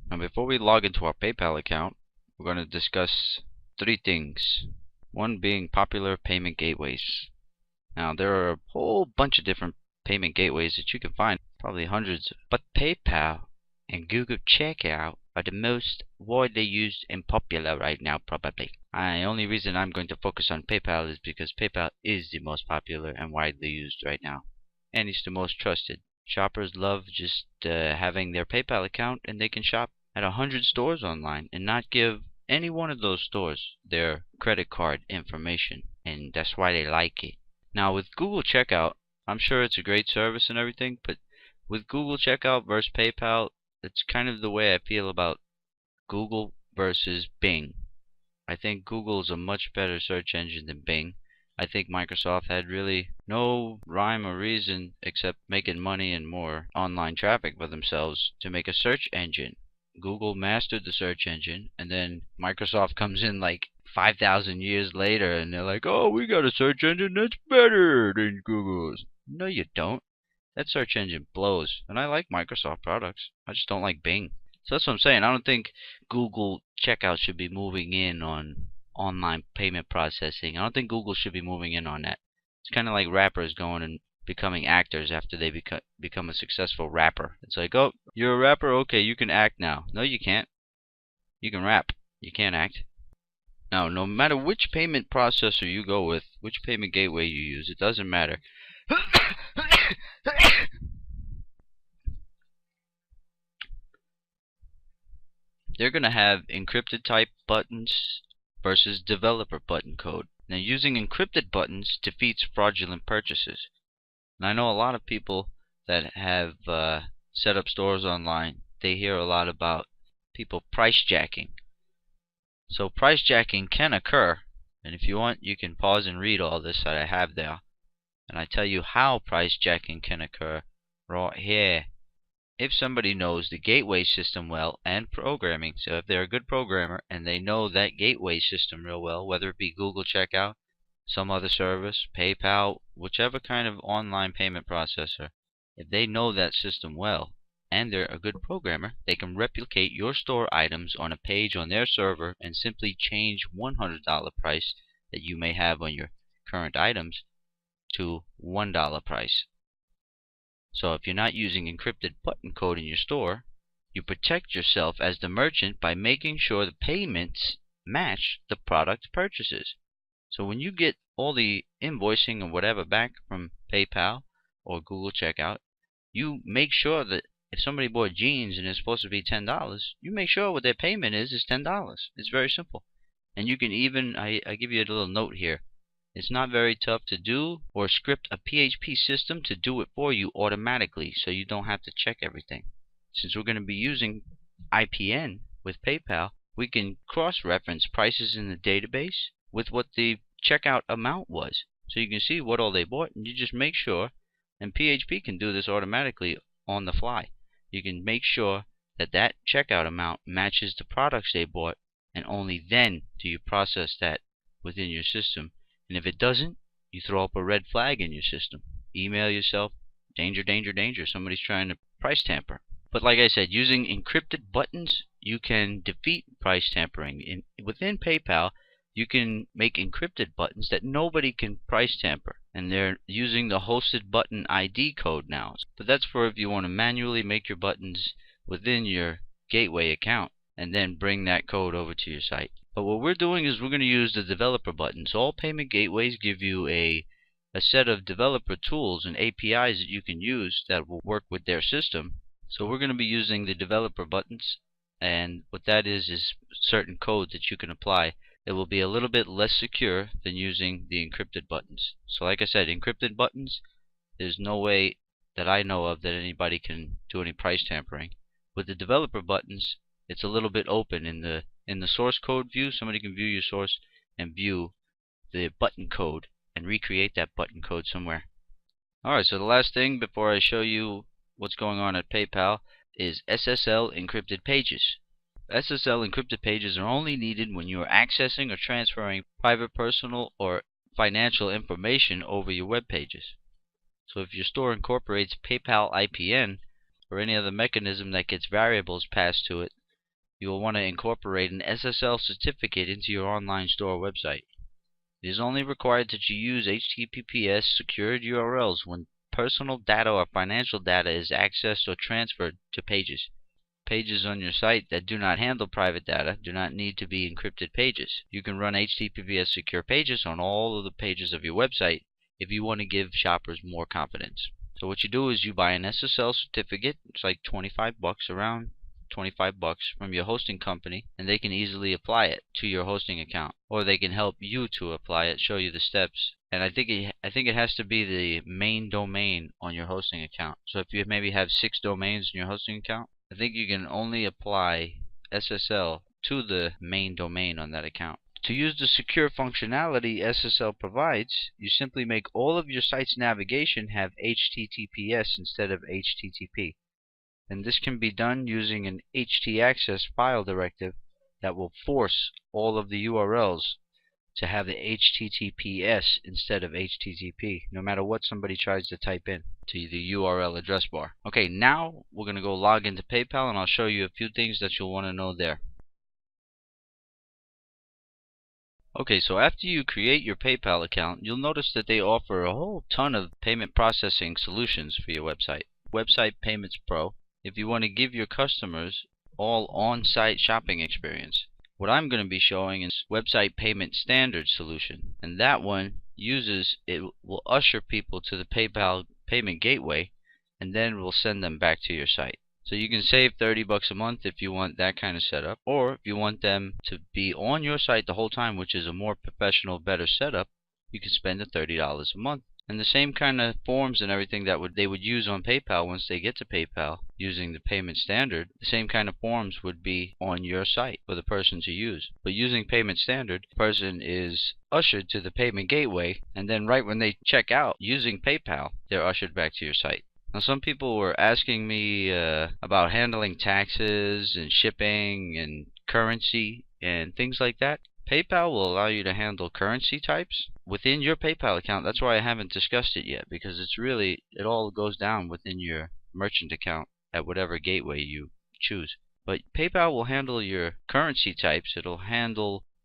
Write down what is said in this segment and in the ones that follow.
Now before we log into our PayPal account, we're going to discuss three things. One being popular payment gateways. Now there are a whole bunch of different payment gateways that you can find, probably hundreds, but PayPal and Google Checkout are the most widely used and popular right now, probably. The only reason I'm going to focus on PayPal is because PayPal is the most popular and widely used right now, and it's the most trusted. Shoppers love just having their PayPal account, and they can shop at 100 stores online and not give any one of those stores their credit card information, and that's why they like it. Now with Google Checkout, I'm sure it's a great service and everything, but with Google Checkout versus PayPal, it's kind of the way I feel about Google versus Bing. I think Google is a much better search engine than Bing. I think Microsoft had really no rhyme or reason except making money and more online traffic for themselves to make a search engine. Google mastered the search engine, and then Microsoft comes in like 5,000 years later and they're like, oh, we got a search engine that's better than Google's. No, you don't. That search engine blows, and I like Microsoft products. I just don't like Bing. So that's what I'm saying. I don't think Google Checkout should be moving in on online payment processing. I don't think Google should be moving in on that. It's kind of like rappers going and becoming actors after they become a successful rapper. It's like, oh, you're a rapper? Okay, you can act now. No, you can't. You can rap. You can't act. Now, no matter which payment processor you go with, which payment gateway you use, it doesn't matter. They're going to have encrypted type buttons versus developer button code. Now, using encrypted buttons defeats fraudulent purchases. And I know a lot of people that have set up stores online, they hear a lot about people price jacking. So price jacking can occur, and if you want, you can pause and read all this that I have there. And I tell you how price jacking can occur right here. If somebody knows the gateway system well and programming, so if they're a good programmer and they know that gateway system real well, whether it be Google Checkout, some other service, PayPal, whichever kind of online payment processor, if they know that system well and they're a good programmer, they can replicate your store items on a page on their server and simply change $100 price that you may have on your current items to $1 price. So if you're not using encrypted button code in your store, you protect yourself as the merchant by making sure the payments match the product purchases. So when you get all the invoicing or whatever back from PayPal or Google Checkout, you make sure that if somebody bought jeans and it's supposed to be $10, you make sure what their payment is $10. It's very simple. And you can even, I give you a little note here. It's not very tough to do or script a PHP system to do it for you automatically so you don't have to check everything. Since we're going to be using IPN with PayPal, we can cross-reference prices in the database with what the checkout amount was. So you can see what all they bought, and you just make sure, and PHP can do this automatically on the fly. You can make sure that that checkout amount matches the products they bought, and only then do you process that within your system. And if it doesn't, you throw up a red flag in your system. Email yourself, danger, danger, danger, somebody's trying to price tamper. But like I said, using encrypted buttons, you can defeat price tampering. Within PayPal, you can make encrypted buttons that nobody can price tamper. And they're using the hosted button ID code now. But that's for if you want to manually make your buttons within your gateway account and then bring that code over to your site. But what we're doing is we're going to use the developer buttons. All payment gateways give you a set of developer tools and APIs that you can use that will work with their system. So we're going to be using the developer buttons, and what that is certain code that you can apply. It will be a little bit less secure than using the encrypted buttons. So like I said, encrypted buttons, there's no way that I know of that anybody can do any price tampering. With the developer buttons, it's a little bit open. In the source code view, somebody can view your source and view the button code and recreate that button code somewhere. Alright, so the last thing before I show you what's going on at PayPal is SSL encrypted pages. SSL encrypted pages are only needed when you are accessing or transferring private, personal, or financial information over your web pages. So if your store incorporates PayPal IPN or any other mechanism that gets variables passed to it, you will want to incorporate an SSL certificate into your online store website. It is only required that you use HTTPS secured URLs when personal data or financial data is accessed or transferred to pages. Pages on your site that do not handle private data do not need to be encrypted pages. You can run HTTPS secure pages on all of the pages of your website if you want to give shoppers more confidence. So what you do is you buy an SSL certificate. It's like 25 bucks, around 25 bucks from your hosting company, and they can easily apply it to your hosting account, or they can help you to apply it, show you the steps. And I think it has to be the main domain on your hosting account. So if you maybe have 6 domains in your hosting account, I think you can only apply SSL to the main domain on that account. To use the secure functionality SSL provides, you simply make all of your site's navigation have HTTPS instead of HTTP. And this can be done using an htaccess file directive that will force all of the URLs to have the HTTPS instead of HTTP, no matter what somebody tries to type in to the URL address bar. Okay, now we're going to go log into PayPal, and I'll show you a few things that you'll want to know there. Okay, so after you create your PayPal account, you'll notice that they offer a whole ton of payment processing solutions for your website. Website Payments Pro, if you want to give your customers all on-site shopping experience. What I'm going to be showing is Website Payment Standard solution, and that one will usher people to the PayPal payment gateway, and then will send them back to your site. So you can save 30 bucks a month if you want that kind of setup, or if you want them to be on your site the whole time, which is a more professional, better setup, you can spend the $30 a month. And the same kind of forms and everything that they would use on PayPal once they get to PayPal using the payment standard, the same kind of forms would be on your site for the person to use. But using payment standard, the person is ushered to the payment gateway, and then right when they check out using PayPal, they're ushered back to your site. Now, some people were asking me about handling taxes and shipping and currency and things like that. PayPal will allow you to handle currency types within your PayPal account. That's why I haven't discussed it yet, because it all goes down within your merchant account at whatever gateway you choose. But PayPal will handle your currency types.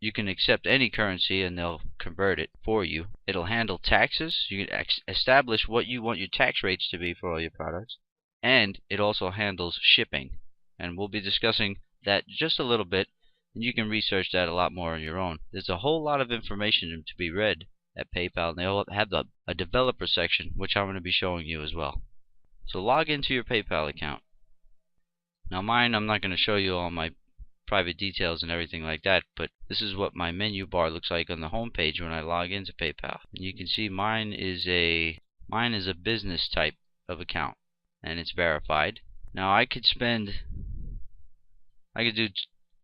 You can accept any currency and they'll convert it for you. It'll handle taxes. You can establish what you want your tax rates to be for all your products. And it also handles shipping. And we'll be discussing that just a little bit, and you can research that a lot more on your own. There's a whole lot of information to be read at PayPal, and they'll have a developer section, which I'm going to be showing you as well. So log into your PayPal account. Now mine, I'm not going to show you all my private details and everything like that, but this is what my menu bar looks like on the home page when I log into PayPal. And you can see mine is a business type of account, and it's verified. Now I could do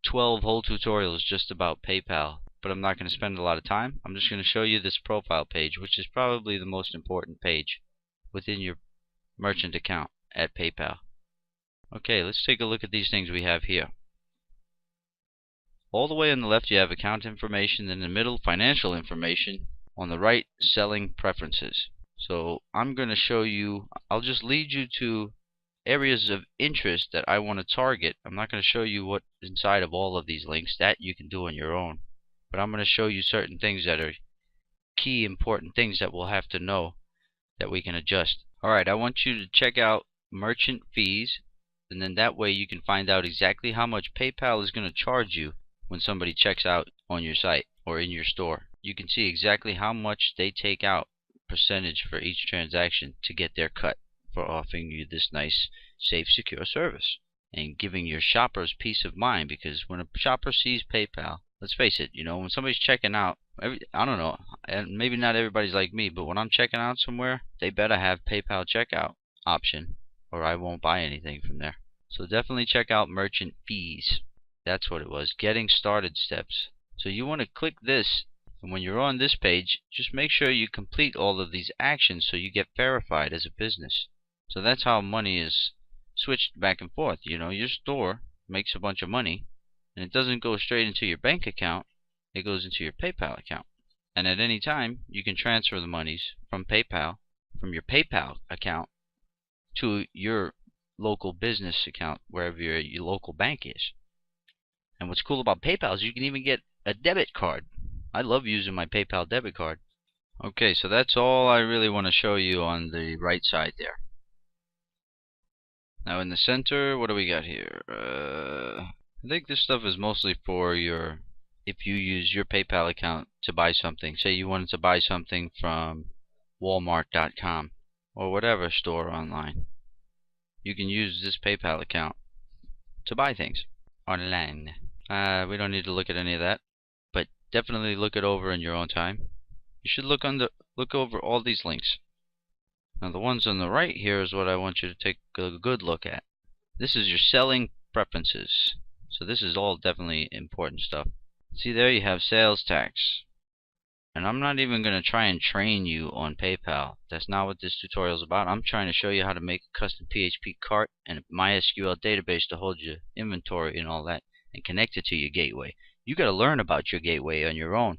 12 whole tutorials just about PayPal, but I'm not going to spend a lot of time. I'm just going to show you this profile page, which is probably the most important page within your merchant account at PayPal. Okay, let's take a look at these things we have here. All the way on the left you have account information, in the middle financial information, on the right selling preferences. So I'm going to show you, I'll just lead you to areas of interest that I want to target. I'm not going to show you what's inside of all of these links. That you can do on your own. But I'm going to show you certain things that are key important things that we'll have to know that we can adjust. Alright, I want you to check out merchant fees, and then that way you can find out exactly how much PayPal is going to charge you when somebody checks out on your site or in your store. You can see exactly how much they take out percentage for each transaction to get their cut for offering you this nice, safe, secure service and giving your shoppers peace of mind. Because when a shopper sees PayPal, let's face it, when somebody's checking out, I don't know, and maybe not everybody's like me, but when I'm checking out somewhere, they better have PayPal checkout option, or I won't buy anything from there. So definitely check out merchant fees. That's what it was, getting started steps. So you want to click this, and when you're on this page, just make sure you complete all of these actions so you get verified as a business. So that's how money is switched back and forth. Your store makes a bunch of money, and it doesn't go straight into your bank account, it goes into your PayPal account. And at any time, you can transfer the monies from PayPal, from your PayPal account, to your local business account, wherever your local bank is. And what's cool about PayPal is you can even get a debit card. I love using my PayPal debit card. Okay, so that's all I really want to show you on the right side there. Now in the center, what do we got here? I think this stuff is mostly for if you use your PayPal account to buy something. Say you wanted to buy something from Walmart.com or whatever store online. You can use this PayPal account to buy things online. We don't need to look at any of that, but definitely look it over in your own time. You should look over all these links. Now the ones on the right here is what I want you to take a good look at. This is your selling preferences. So this is all definitely important stuff. See there you have sales tax. And I'm not even going to try and train you on PayPal. That's not what this tutorial is about. I'm trying to show you how to make a custom PHP cart and a mySQL database to hold your inventory and all that and connect it to your gateway. You got to learn about your gateway on your own.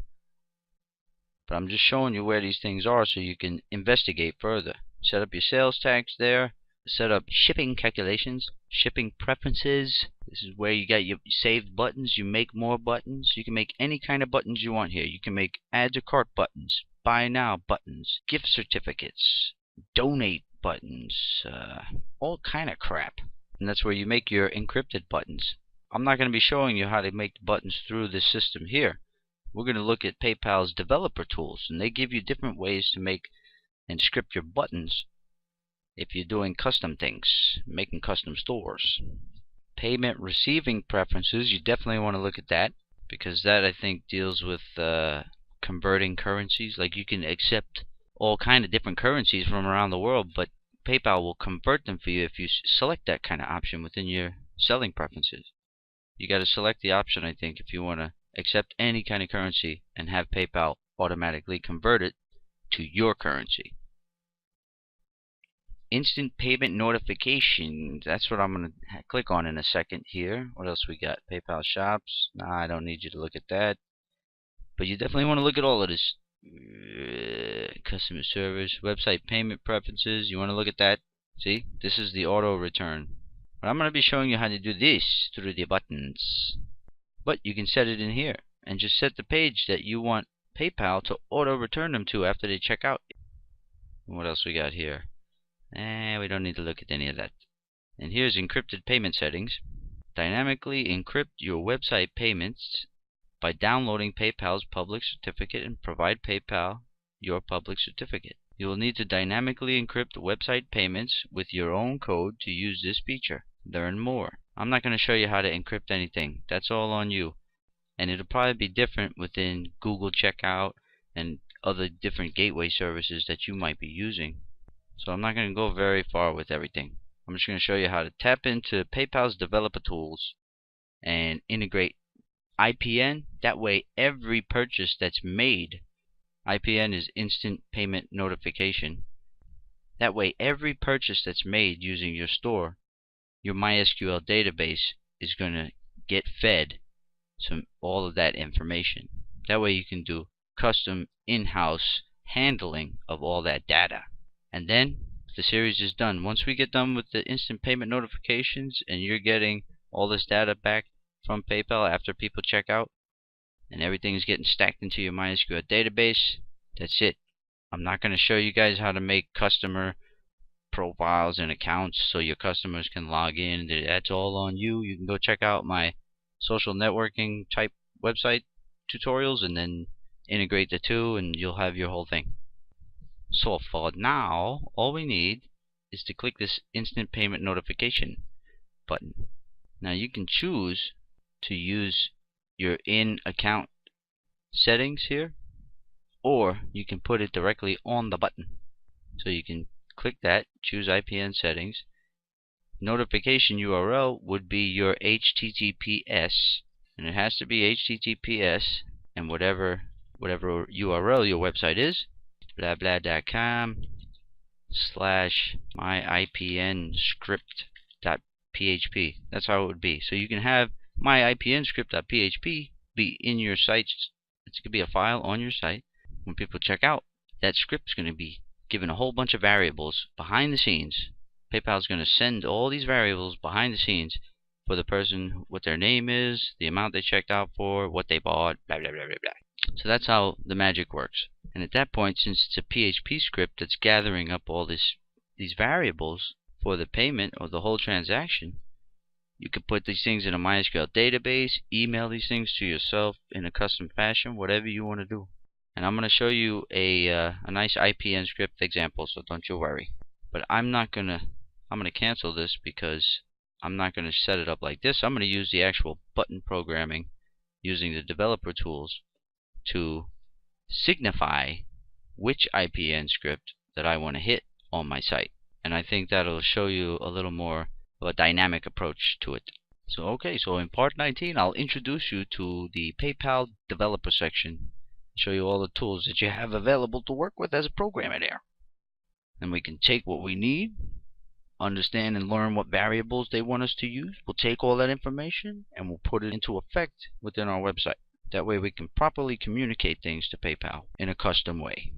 But I'm just showing you where these things are so you can investigate further. Set up your sales tax there. Set up shipping calculations, shipping preferences. This is where you got your saved buttons. You make more buttons. You can make any kind of buttons you want here. You can make add to cart buttons, buy now buttons, gift certificates, donate buttons, all kind of crap. And that's where you make your encrypted buttons. I'm not going to be showing you how to make the buttons through this system here. We're going to look at PayPal's developer tools, and they give you different ways to make and script your buttons if you're doing custom things, making custom stores. Payment receiving preferences, you definitely want to look at that, because that I think deals with converting currencies. Like you can accept all kind of different currencies from around the world, but PayPal will convert them for you if you select that kind of option within your selling preferences. You got to select the option, I think, if you want to accept any kind of currency and have PayPal automatically convert it to your currency. Instant payment notifications. That's what I'm going to click on in a second here. What else we got? PayPal shops. Nah, I don't need you to look at that. But you definitely want to look at all of this. Customer service, website payment preferences. You want to look at that. See, this is the auto return. But I'm going to be showing you how to do this through the buttons. But you can set it in here and just set the page that you want PayPal to auto return them to after they check out. What else we got here? We don't need to look at any of that. And here's encrypted payment settings. Dynamically encrypt your website payments by downloading PayPal's public certificate and provide PayPal your public certificate. You will need to dynamically encrypt website payments with your own code to use this feature. Learn more. I'm not going to show you how to encrypt anything. That's all on you. And it'll probably be different within Google Checkout and other different gateway services that you might be using. So I'm not going to go very far with everything. I'm just going to show you how to tap into PayPal's developer tools and integrate IPN. That way every purchase that's made, IPN is instant payment notification. That way every purchase that's made using your store, your mySQL database is going to get fed all of that information. That way you can do custom in-house handling of all that data. And then the series is done. Once we get done with the instant payment notifications and you're getting all this data back from PayPal after people check out and everything is getting stacked into your mySQL database, that's it. I'm not going to show you guys how to make customer profiles and accounts so your customers can log in. That's all on you. You can go check out my social networking type website tutorials and then integrate the two and you'll have your whole thing. So for now, all we need is to click this instant payment notification button. Now you can choose to use your in-account settings here, or you can put it directly on the button. So you can click that, choose IPN settings. Notification URL would be your HTTPS, and it has to be HTTPS and whatever URL your website is. blah/myipnscript.php. That's how it would be. So you can have myipnscript.php be in your site. It's going to be a file on your site. When people check out, that script's going to be given a whole bunch of variables behind the scenes. PayPal's going to send all these variables behind the scenes for the person, what their name is, the amount they checked out for, what they bought, blah blah blah blah blah. So that's how the magic works. And at that point, since it's a PHP script that's gathering up all these variables for the payment or the whole transaction, you can put these things in a MySQL database, email these things to yourself in a custom fashion, whatever you want to do. And I'm going to show you a nice IPN script example, so don't you worry. But I'm going to cancel this because I'm not going to set it up like this. I'm going to use the actual button programming using the developer tools to signify which IPN script that I want to hit on my site. And I think that'll show you a little more of a dynamic approach to it. So in part 19, I'll introduce you to the PayPal developer section, show you all the tools that you have available to work with as a programmer there. And we can take what we need, understand and learn what variables they want us to use. We'll take all that information and we'll put it into effect within our website. That way we can properly communicate things to PayPal in a custom way.